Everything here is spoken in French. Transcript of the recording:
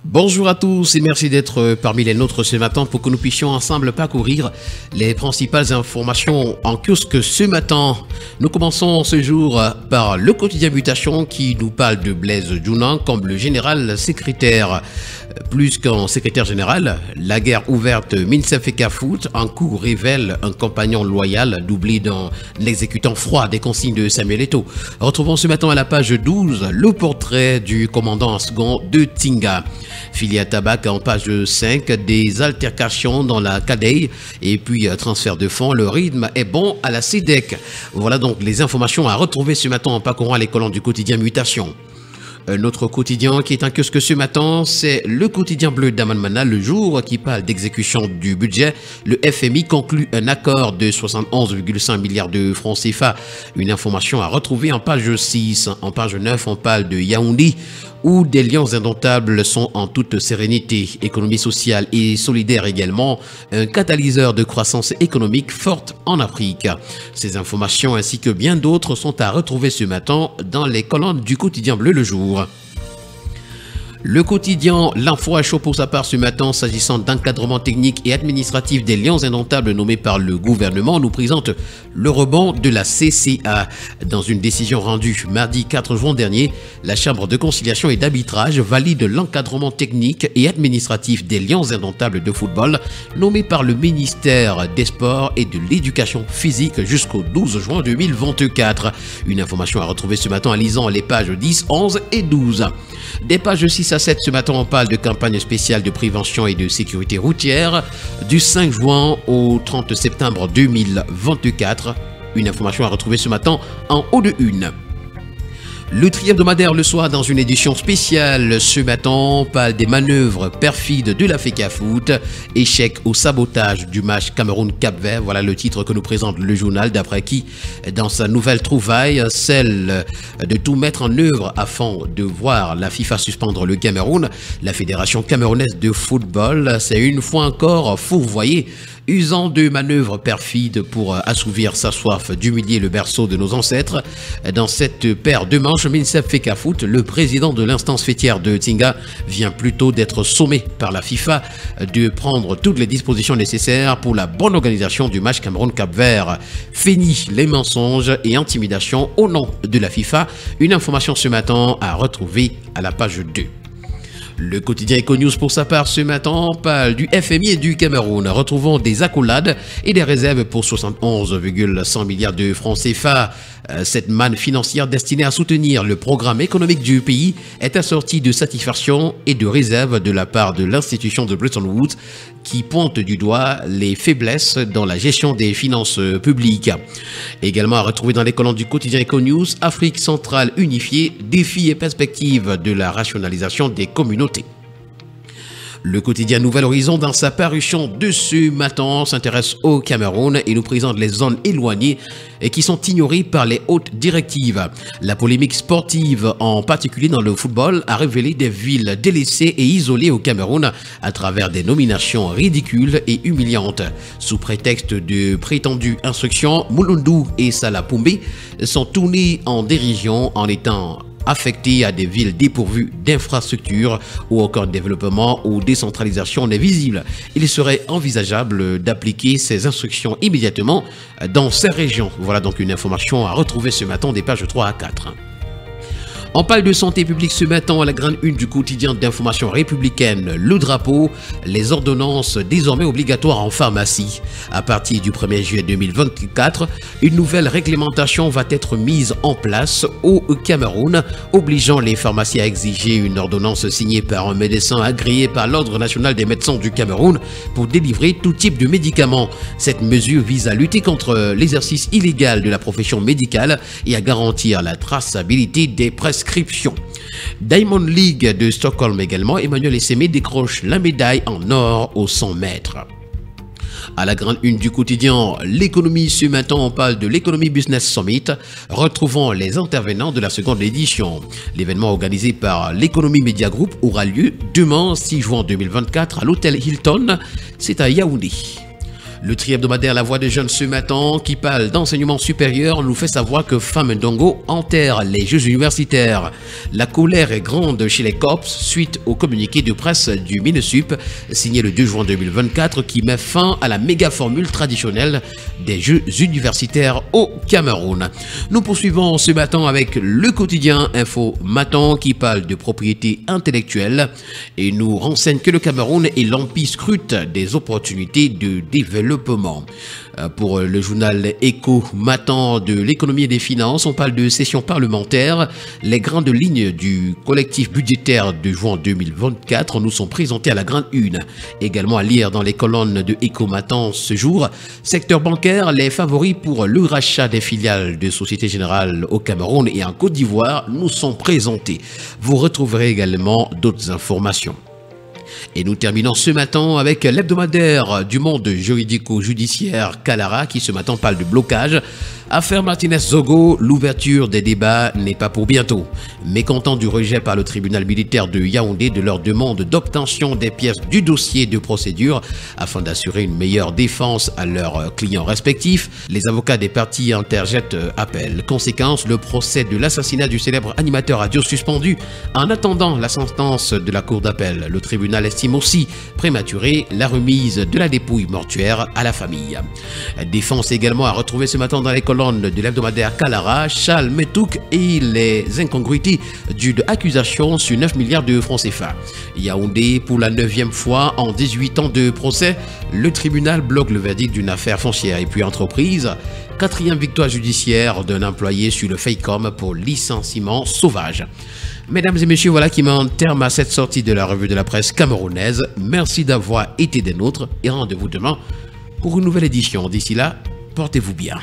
Bonjour à tous et merci d'être parmi les nôtres ce matin pour que nous puissions ensemble parcourir les principales informations en kiosque ce matin. Nous commençons ce jour par le quotidien Mutation qui nous parle de Blaise Djounan comme le général secrétaire. Plus qu'un secrétaire général, la guerre ouverte MINSEF et CAFOOT en cours révèle un compagnon loyal doublé d'un exécutant froid des consignes de Samuel Eto'o. Retrouvons ce matin à la page 12 le portrait du commandant en second de Tinga. Filière tabac en page 5, des altercations dans la CADEI et puis transfert de fonds. Le rythme est bon à la CEDEC. Voilà donc les informations à retrouver ce matin en parcourant les colonnes du quotidien Mutation. Notre quotidien qui est un kiosque ce matin, c'est le quotidien bleu d'Amanmana, le jour qui parle d'exécution du budget. Le FMI conclut un accord de 71,5 milliards de francs CFA. Une information à retrouver en page 6. En page 9, on parle de Yaoundé, où des liens indomptables sont en toute sérénité. Économie sociale et solidaire également, un catalyseur de croissance économique forte en Afrique. Ces informations ainsi que bien d'autres sont à retrouver ce matin dans les colonnes du quotidien bleu le jour. Le quotidien L'Info à chaud pour sa part ce matin s'agissant d'encadrement technique et administratif des liens indomptables nommés par le gouvernement nous présente le rebond de la CCA. Dans une décision rendue mardi 4 juin dernier, la Chambre de conciliation et d'arbitrage valide l'encadrement technique et administratif des liens indomptables de football nommés par le ministère des Sports et de l'Éducation physique jusqu'au 12 juin 2024. Une information à retrouver ce matin en lisant les pages 10, 11 et 12. Des pages 6 à 7, ce matin, on parle de campagne spéciale de prévention et de sécurité routière du 5 juin au 30 septembre 2024. Une information à retrouver ce matin en haut de une. Le tri-hebdomadaire le soir dans une édition spéciale ce matin parle des manœuvres perfides de la FECAFOOT, échec au sabotage du match Cameroun-Cap-Vert. Voilà le titre que nous présente le journal, d'après qui, dans sa nouvelle trouvaille, celle de tout mettre en œuvre afin de voir la FIFA suspendre le Cameroun. La Fédération camerounaise de football s'est une fois encore fourvoyée, usant de manœuvres perfides pour assouvir sa soif d'humilier le berceau de nos ancêtres. Dans cette paire de manches, MINSEF et CAFOOT, le président de l'instance fêtière de Tinga, vient plutôt d'être sommé par la FIFA de prendre toutes les dispositions nécessaires pour la bonne organisation du match Cameroun-Cap-Vert. Fini les mensonges et intimidations au nom de la FIFA. Une information ce matin à retrouver à la page 2. Le quotidien Econews pour sa part ce matin parle du FMI et du Cameroun. Retrouvons des accolades et des réserves pour 71,1 milliards de francs CFA. Cette manne financière destinée à soutenir le programme économique du pays est assortie de satisfaction et de réserves de la part de l'institution de Bretton Woods qui pointe du doigt les faiblesses dans la gestion des finances publiques. Également à retrouver dans les colonnes du quotidien Econews, Afrique centrale unifiée, défis et perspectives de la rationalisation des communautés. Le quotidien Nouvel Horizon, dans sa parution de ce matin, s'intéresse au Cameroun et nous présente les zones éloignées et qui sont ignorées par les hautes directives. La polémique sportive, en particulier dans le football, a révélé des villes délaissées et isolées au Cameroun à travers des nominations ridicules et humiliantes. Sous prétexte de prétendues instructions, Mulundu et Salapoumbe sont tournés en dérision en étant affectés à des villes dépourvues d'infrastructures ou aucun développement ou décentralisation n'est visible. Il serait envisageable d'appliquer ces instructions immédiatement dans ces régions. Voilà donc une information à retrouver ce matin des pages 3 à 4. On parle de santé publique ce matin à la grande une du quotidien d'information républicaine Le Drapeau, les ordonnances désormais obligatoires en pharmacie. À partir du 1er juillet 2024, une nouvelle réglementation va être mise en place au Cameroun, obligeant les pharmacies à exiger une ordonnance signée par un médecin agréé par l'Ordre national des médecins du Cameroun pour délivrer tout type de médicaments. Cette mesure vise à lutter contre l'exercice illégal de la profession médicale et à garantir la traçabilité des prescriptions. Diamond League de Stockholm également, Emmanuel Essémé décroche la médaille en or aux 100 mètres. À la grande une du quotidien, l'économie ce matin, on parle de l'Economy Business Summit. Retrouvons les intervenants de la seconde édition. L'événement organisé par l'Economy Media Group aura lieu demain 6 juin 2024 à l'hôtel Hilton, c'est à Yaoundé. Le tri-hebdomadaire La Voix des Jeunes ce matin, qui parle d'enseignement supérieur, nous fait savoir que Famendongo enterre les Jeux universitaires. La colère est grande chez les COPS suite au communiqué de presse du MINESUP signé le 2 juin 2024 qui met fin à la méga formule traditionnelle des Jeux universitaires au Cameroun. Nous poursuivons ce matin avec le quotidien Info Matin qui parle de propriété intellectuelle et nous renseigne que le Cameroun est l'empire scrute des opportunités de développement. Pour le journal Écho Matin de l'économie et des finances, on parle de session parlementaire. Les grandes lignes du collectif budgétaire de juin 2024 nous sont présentées à la grande une. Également à lire dans les colonnes de Écho Matin ce jour. Secteur bancaire, les favoris pour le rachat des filiales de Société Générale au Cameroun et en Côte d'Ivoire nous sont présentés. Vous retrouverez également d'autres informations. Et nous terminons ce matin avec l'hebdomadaire du monde juridico-judiciaire Kalara qui ce matin parle de blocage. Affaire Martinez-Zogo, l'ouverture des débats n'est pas pour bientôt. Mécontent du rejet par le tribunal militaire de Yaoundé de leur demande d'obtention des pièces du dossier de procédure afin d'assurer une meilleure défense à leurs clients respectifs, les avocats des parties interjettent appel. Conséquence, le procès de l'assassinat du célèbre animateur radio suspendu. En attendant la sentence de la cour d'appel, le tribunal estime aussi prématuré la remise de la dépouille mortuaire à la famille. Défense également à retrouver ce matin dans les colonnes de l'hebdomadaire Kalara, Charles Metouk et les incongruités d'une accusation sur 9 milliards de francs CFA. Yaoundé, pour la 9e fois en 18 ans de procès, le tribunal bloque le verdict d'une affaire foncière. Et puis entreprise, 4e victoire judiciaire d'un employé sur le FAICOM pour licenciement sauvage. Mesdames et messieurs, voilà qui met un terme à cette sortie de la revue de la presse camerounaise. Merci d'avoir été des nôtres et rendez-vous demain pour une nouvelle édition. D'ici là, portez-vous bien.